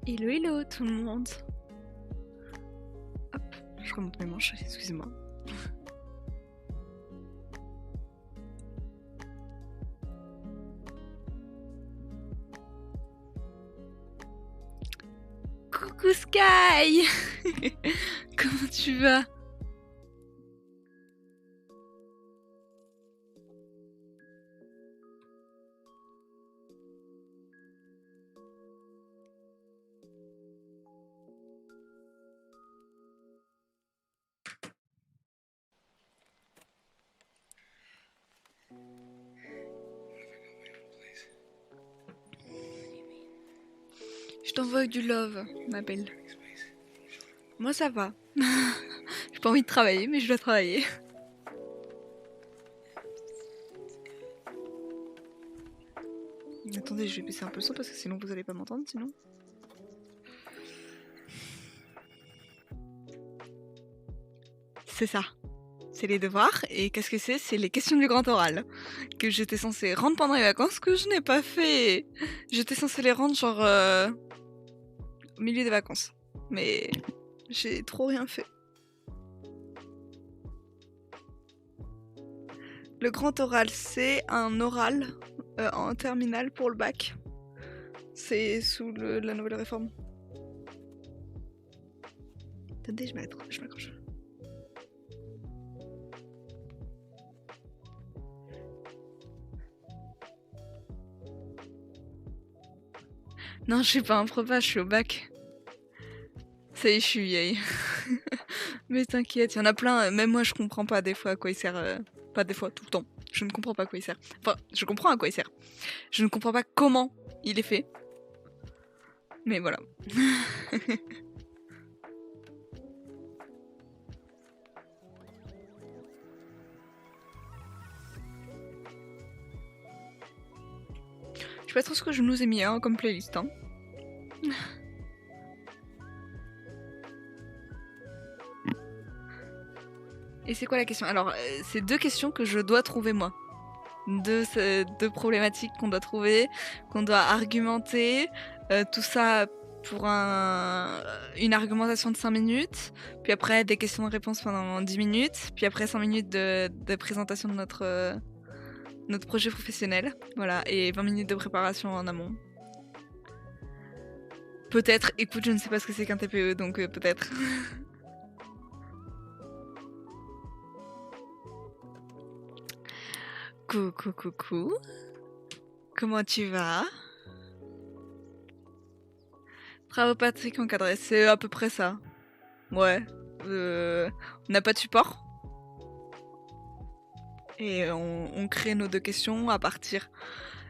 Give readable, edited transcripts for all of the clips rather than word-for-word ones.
Hello hello tout le monde. Hop, je remonte mes manches, excusez-moi. Coucou Sky. Comment tu vas? Je t'envoie du love, ma belle. Moi ça va. J'ai pas envie de travailler, mais je dois travailler. Attendez, je vais baisser un peu le son parce que sinon vous allez pas m'entendre sinon. C'est ça. C'est les devoirs. Et qu'est-ce que c'est? C'est les questions du grand oral. Que j'étais censée rendre pendant les vacances, que je n'ai pas fait. J'étais censée les rendre genre au milieu des vacances. Mais j'ai trop rien fait. Le grand oral, c'est un oral en terminale pour le bac. C'est sous la nouvelle réforme. Attendez, je m'accroche. Non, je suis pas un propa, je suis au bac. Ça y est, je suis vieille. Mais t'inquiète, il y en a plein, même moi je comprends pas des fois à quoi il sert. Pas des fois, tout le temps. Je ne comprends pas à quoi il sert. Enfin, je comprends à quoi il sert. Je ne comprends pas comment il est fait. Mais voilà. Je sais pas trop ce que je nous ai mis comme playlist. Hein. Et c'est quoi la question? Alors, c'est deux questions que je dois trouver moi. Deux problématiques qu'on doit trouver, qu'on doit argumenter. Tout ça pour une argumentation de 5 minutes. Puis après, des questions de réponse pendant 10 minutes. Puis après, 5 minutes de présentation de notre projet professionnel. Voilà, et 20 minutes de préparation en amont. Peut-être, écoute, je ne sais pas ce que c'est qu'un TPE, donc peut-être. Coucou. Comment tu vas? Travaux pratiques encadrés, c'est à peu près ça. Ouais. On n'a pas de support. Et on crée nos deux questions à partir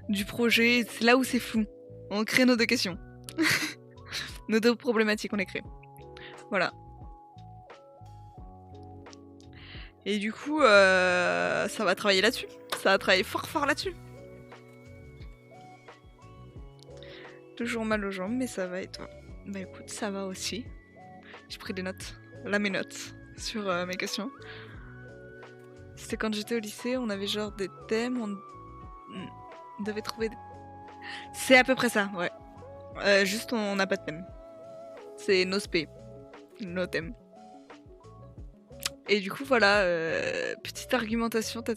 du projet. C'est là où c'est flou. On crée nos deux questions. Nos deux problématiques, on les crée. Voilà. Et du coup, ça va travailler là-dessus. Ça va travailler fort là-dessus. Toujours mal aux jambes, mais ça va et toi? Bah écoute, ça va aussi. J'ai pris des notes. Là, mes notes sur mes questions. C'était quand j'étais au lycée, on avait genre des thèmes, on devait trouver des... C'est à peu près ça, ouais. Juste, on n'a pas de thème. C'est nos spé, nos thèmes. Et du coup, voilà, petite argumentation, ta.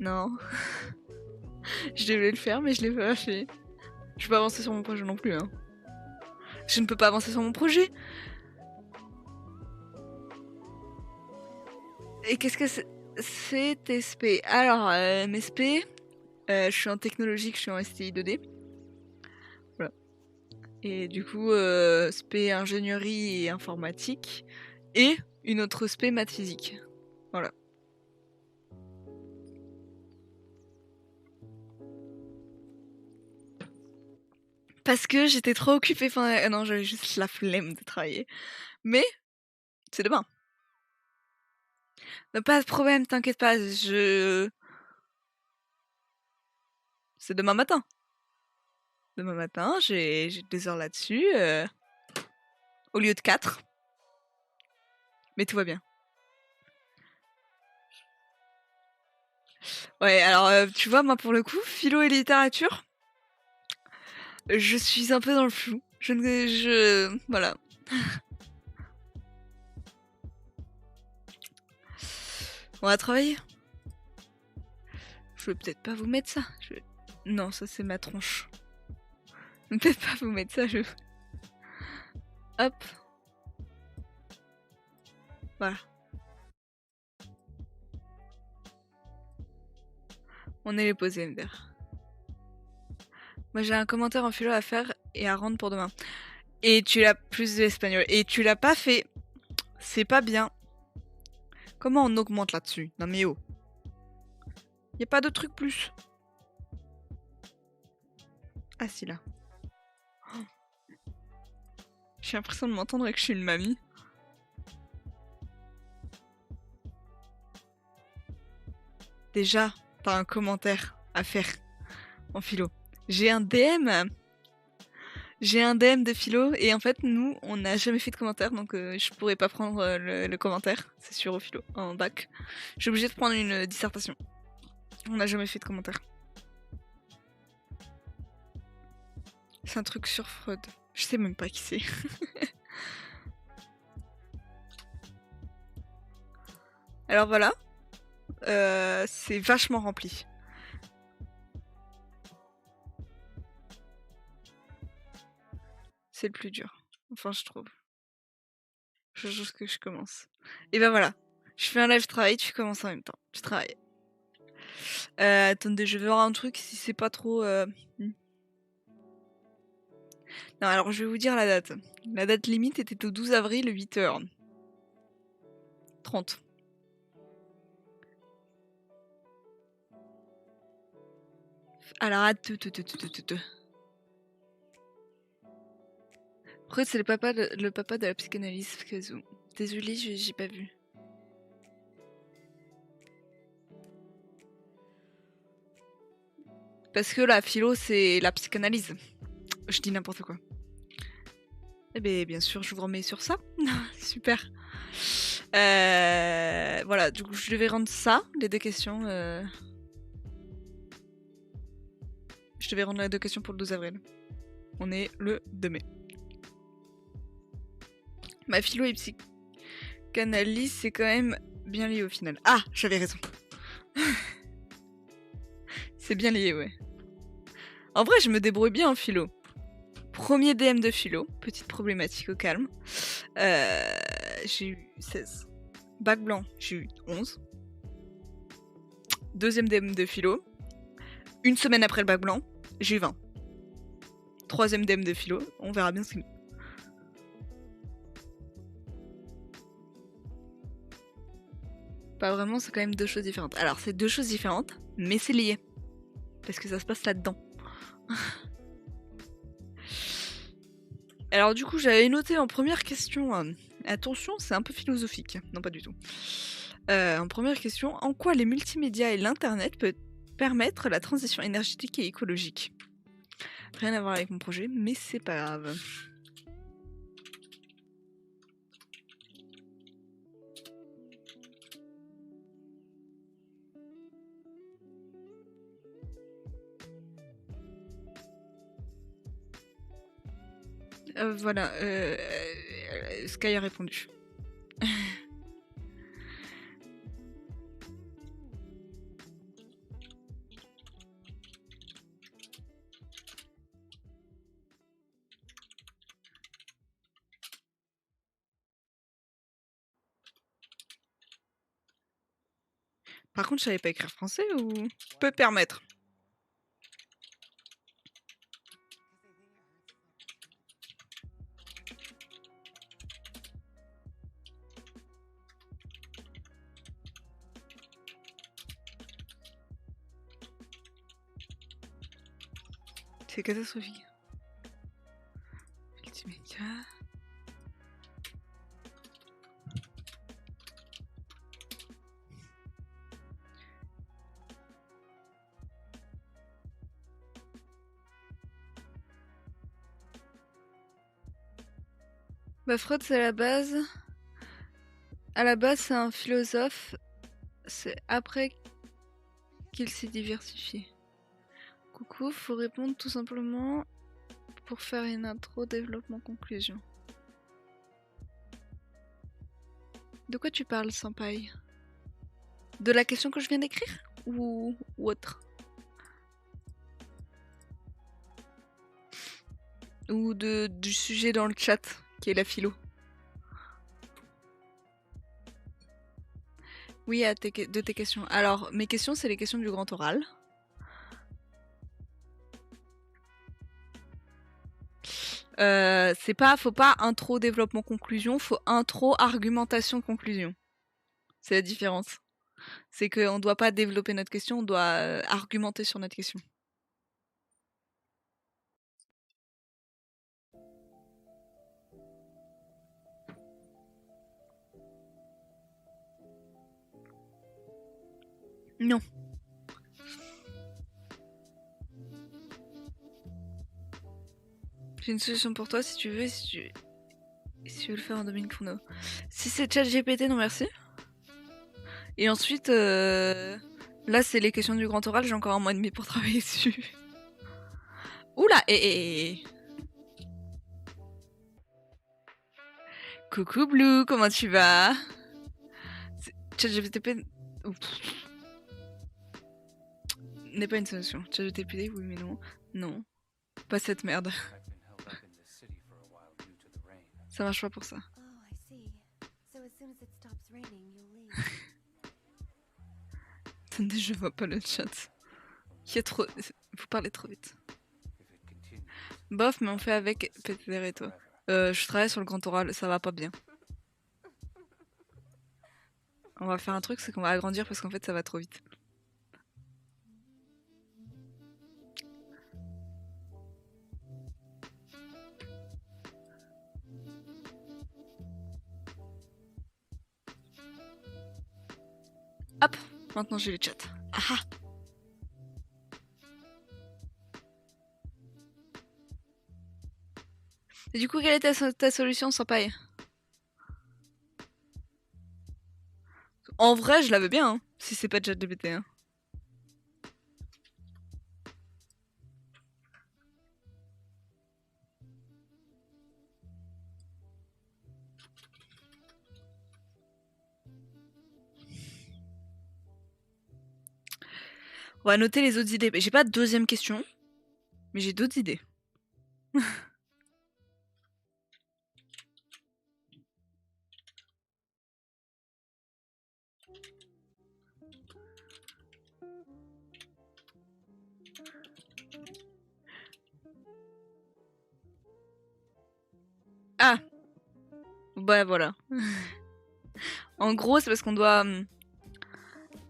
Non. Je devais le faire, mais je l'ai pas fait. Je peux pas avancer sur mon projet non plus, hein. Je ne peux pas avancer sur mon projet. Et qu'est-ce que c'est TSP? Alors, mes SP, je suis en technologique, je suis en STI 2D. Voilà. Et du coup, SP ingénierie et informatique. Et une autre SP maths physique. Voilà. Parce que j'étais trop occupée. Enfin, non, j'avais juste la flemme de travailler. Mais, c'est demain. Pas de problème, t'inquiète pas, c'est demain matin. Demain matin, j'ai 2 heures là-dessus, au lieu de 4. Mais tout va bien. Ouais, alors tu vois, moi pour le coup, philo et littérature, Je suis un peu dans le flou. Voilà. On va travailler. Je vais peut-être pas vous mettre ça. Non, ça c'est ma tronche. Je vais peut-être pas vous mettre ça. Hop. Voilà. On est les posés, MDR. Moi j'ai un commentaire en philo à faire et à rendre pour demain. Et tu l'as plus de l'espagnol. Et tu l'as pas fait. C'est pas bien. Comment on augmente là-dessus? Non mais oh. Y a pas de truc plus. Ah si là. Oh. J'ai l'impression de m'entendre et que je suis une mamie. Déjà, t'as un commentaire à faire en philo. J'ai un DM de philo et en fait nous on n'a jamais fait de commentaire donc je pourrais pas prendre le commentaire, c'est sûr au philo, en bac. Je suis obligée de prendre une dissertation. On n'a jamais fait de commentaire. C'est un truc sur Freud. Je sais même pas qui c'est. Alors voilà. C'est vachement rempli. C'est le plus dur. Enfin, je trouve. Je trouve que je commence. Et ben voilà. Je fais un live travail, tu commences en même temps. Je travaille. Attendez, je vais voir un truc si c'est pas trop... Non, alors je vais vous dire la date. La date limite était au 12 avril, 8h30. Alors, attends. Après, c'est le papa de la psychanalyse. Désolée, j'ai pas vu. Parce que la philo, c'est la psychanalyse. Je dis n'importe quoi. Eh bien, bien sûr, je vous remets sur ça. Super. Voilà, du coup, je devais rendre ça, les deux questions. Je devais rendre les deux questions pour le 12 avril. On est le 2 mai. Ma philo et psychanalyse, c'est quand même bien lié au final. Ah, j'avais raison. C'est bien lié, ouais. En vrai, je me débrouille bien en philo. Premier DM de philo, petite problématique au calme. J'ai eu 16. Bac blanc, j'ai eu 11. Deuxième DM de philo. Une semaine après le bac blanc, j'ai eu 20. Troisième DM de philo, on verra bien ce qu'il... Pas vraiment, c'est quand même deux choses différentes. Alors, c'est deux choses différentes, mais c'est lié. Parce que ça se passe là-dedans. Alors du coup, j'avais noté en première question... attention, c'est un peu philosophique. Non, pas du tout. En première question, en quoi les multimédias et l'internet peuvent permettre la transition énergétique et écologique? Rien à voir avec mon projet, mais c'est pas grave. Voilà, Sky a répondu. Par contre, je savais pas écrire français ou... Peut permettre. C'est catastrophique. Multimédia... Bah Freud, c'est la base. À la base, c'est un philosophe. C'est après qu'il s'est diversifié. Coucou, faut répondre tout simplement. pour faire une intro, développement, conclusion. De quoi tu parles, Senpai? De la question que je viens d'écrire ou autre? Ou du sujet dans le chat, qui est la philo? Oui, de tes questions. Alors, mes questions, c'est les questions du grand oral. Faut pas intro, développement, conclusion, faut intro, argumentation, conclusion. C'est la différence. C'est qu'on doit pas développer notre question, on doit argumenter sur notre question. Non. J'ai une solution pour toi si tu veux, si tu veux le faire en 2 minutes chrono. Si c'est ChatGPT, non merci. Et ensuite, là c'est les questions du grand oral, j'ai encore 1 mois et demi pour travailler dessus. Oula, Coucou Blue, comment tu vas? ChatGPT n'est pas une solution. ChatGPT, oui mais non. Non. Pas cette merde. Ça marche pas pour ça. Attendez, je vois pas le chat. Il y a trop... Vous parlez trop vite. Bof, mais on fait avec PTR et toi. Je travaille sur le grand oral, ça va pas bien. On va faire un truc, c'est qu'on va agrandir parce qu'en fait ça va trop vite. Hop, maintenant j'ai le chat. Ah. Et du coup, quelle est ta solution, Senpai? En vrai, je l'avais bien, hein, si c'est pas ChatGPT. Hein. On va noter les autres idées. J'ai pas de deuxième question, mais j'ai d'autres idées. Ah. Bah voilà. En gros, c'est parce qu'on doit...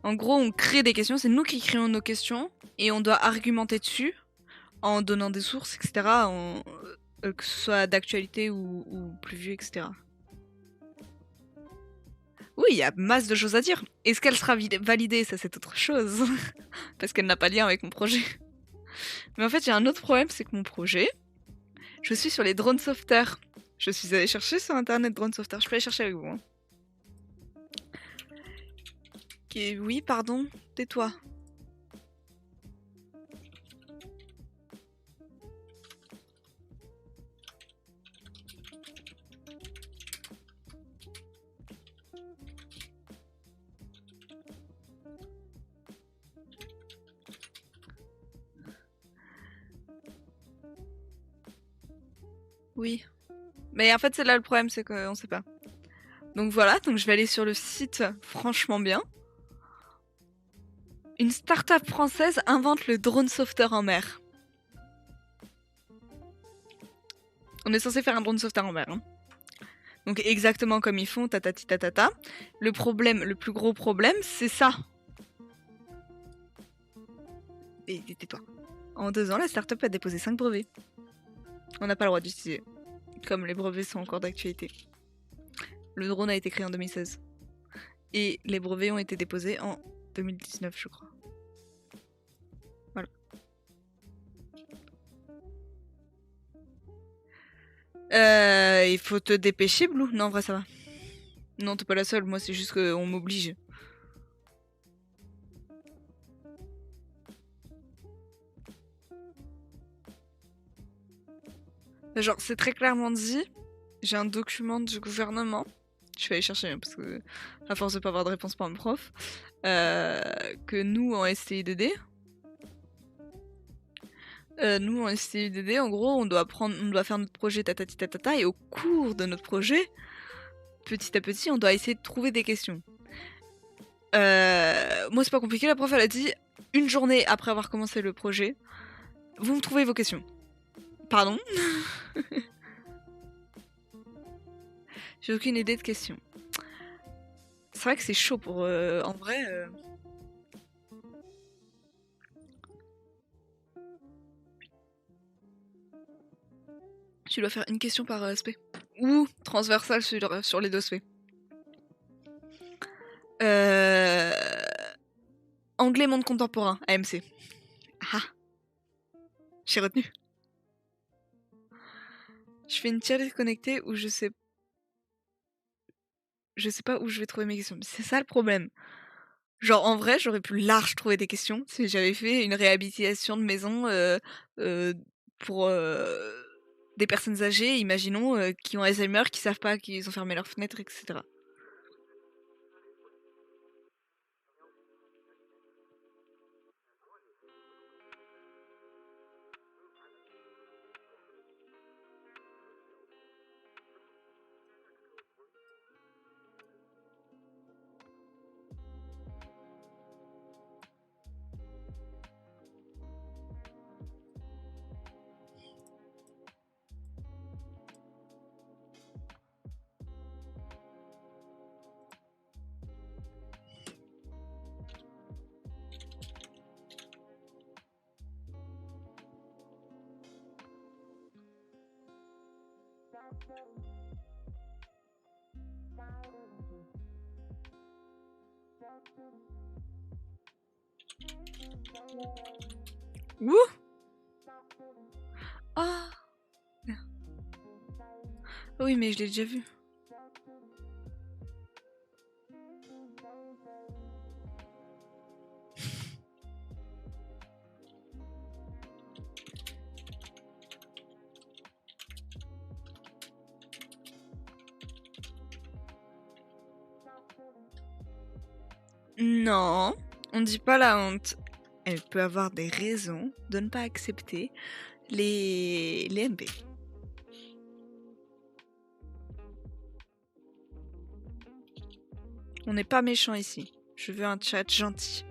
En gros, on crée des questions, c'est nous qui créons nos questions, et on doit argumenter dessus, en donnant des sources, etc., que ce soit d'actualité ou plus vieux, etc. Oui, il y a masse de choses à dire. Est-ce qu'elle sera validée? Ça, c'est autre chose. Parce qu'elle n'a pas de lien avec mon projet. Mais en fait, j'ai un autre problème, c'est que mon projet, je suis sur les drones software. Je suis allée chercher sur internet drone software. Je peux aller chercher avec vous. Hein. Oui, pardon, tais-toi. Oui. Mais en fait, c'est là le problème, c'est qu'on sait pas. Donc voilà, donc je vais aller sur le site franchement bien. Une start-up française invente le drone sauveteur en mer. On est censé faire un drone sauveteur en mer. Hein. Donc exactement comme ils font, tatati tatata. Le problème, le plus gros problème, c'est ça. Et tais-toi. En 2 ans, la start-up a déposé 5 brevets. On n'a pas le droit d'utiliser. Comme les brevets sont encore d'actualité. Le drone a été créé en 2016. Et les brevets ont été déposés en 2019, je crois. Voilà. Il faut te dépêcher, Blue. Non, en vrai, ça va. Non, t'es pas la seule. Moi, c'est juste qu'on m'oblige. Genre, c'est très clairement dit. J'ai un document du gouvernement. Je vais aller chercher, hein, parce que à force de pas avoir de réponse par mon prof, que nous en STIDD, en gros, on doit faire notre projet tatati tatata, et au cours de notre projet, petit à petit, on doit essayer de trouver des questions. Moi, c'est pas compliqué. La prof, elle a dit une journée après avoir commencé le projet, vous me trouvez vos questions. Pardon. J'ai aucune idée de questions. C'est vrai que c'est chaud pour... en vrai... Tu dois faire une question par SP. Ou transversale sur les deux SP. Anglais monde contemporain, AMC. Ah. J'ai retenu. Je fais une tier-list connectée où je sais pas où je vais trouver mes questions. C'est ça le problème. Genre, en vrai, j'aurais pu large trouver des questions si j'avais fait une réhabilitation de maison pour des personnes âgées, imaginons, qui ont Alzheimer, qui savent pas qu'ils ont fermé leurs fenêtres, etc. Ouh. Ah. Oui, mais je l'ai déjà vu. Non, on dit pas la honte. Elle peut avoir des raisons de ne pas accepter les MP. On n'est pas méchant ici. Je veux un chat gentil.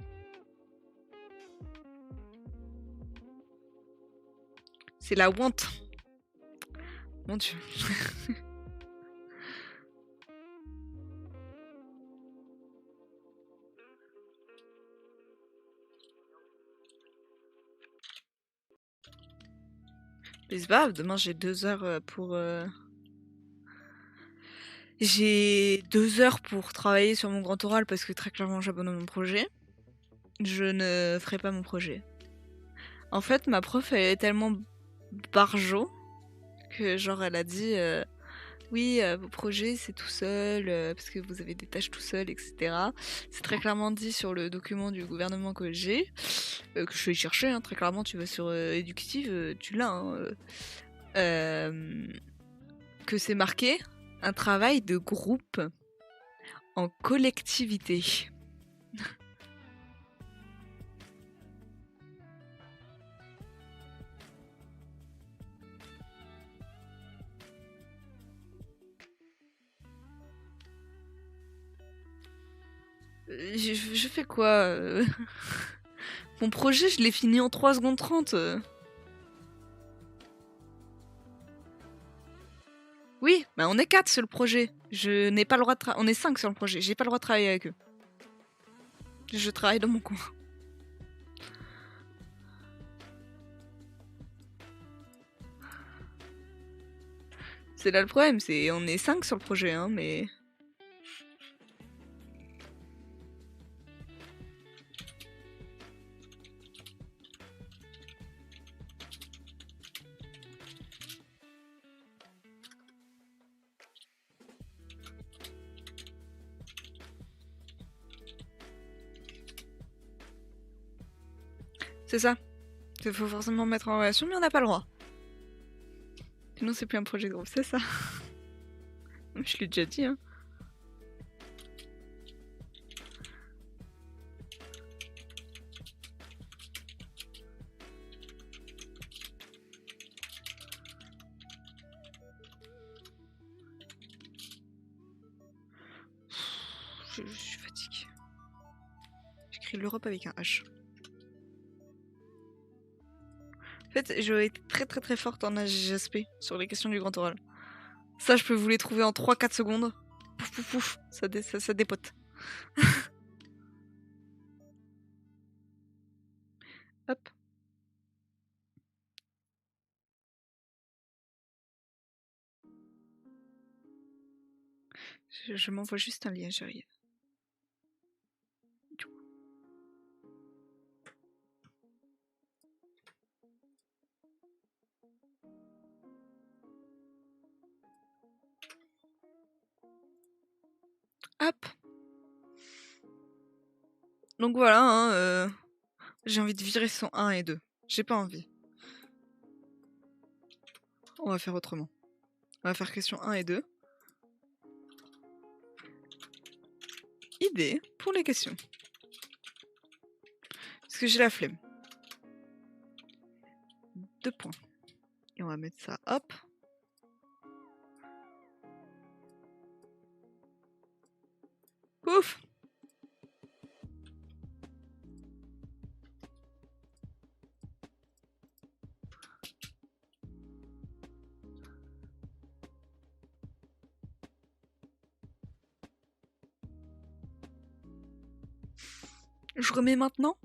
C'est la honte. Mon Dieu. Mais c'est pas grave, demain j'ai 2 heures pour... J'ai 2 heures pour travailler sur mon grand oral parce que très clairement j'abandonne mon projet. Je ne ferai pas mon projet. En fait, ma prof, elle est tellement barjo que genre elle a dit oui, vos projets c'est tout seul parce que vous avez des tâches tout seul, etc. C'est très clairement dit sur le document du gouvernement que j'ai, que je vais chercher, hein, très clairement. Tu vas sur éducative, tu l'as, hein, que c'est marqué un travail de groupe en collectivité. Je fais quoi Mon projet, je l'ai fini en 3 secondes 30. Oui, bah on est 4 sur le projet. Je n'ai pas le droit de on est 5 sur le projet. J'ai pas le droit de travailler avec eux. Je travaille dans mon coin. C'est là le problème, c'est on est 5 sur le projet, hein, mais... C'est ça. Il faut forcément mettre en relation, mais on n'a pas le droit. Non, c'est plus un projet de groupe, c'est ça. Je l'ai déjà dit, hein. Je suis fatiguée. J'écris l'Europe avec un H. En fait, j'aurais été très forte en HGSP sur les questions du grand oral. Ça, je peux vous les trouver en 3-4 secondes. Pouf pouf pouf, ça dépote. Hop. Je m'envoie juste un lien, j'arrive. Hop. Donc voilà, hein, j'ai envie de virer son 1 et 2. J'ai pas envie. On va faire autrement. On va faire question 1 et 2. Idée pour les questions. Parce que j'ai la flemme. 2 points. Et on va mettre ça, hop. Pouf. Je remets maintenant.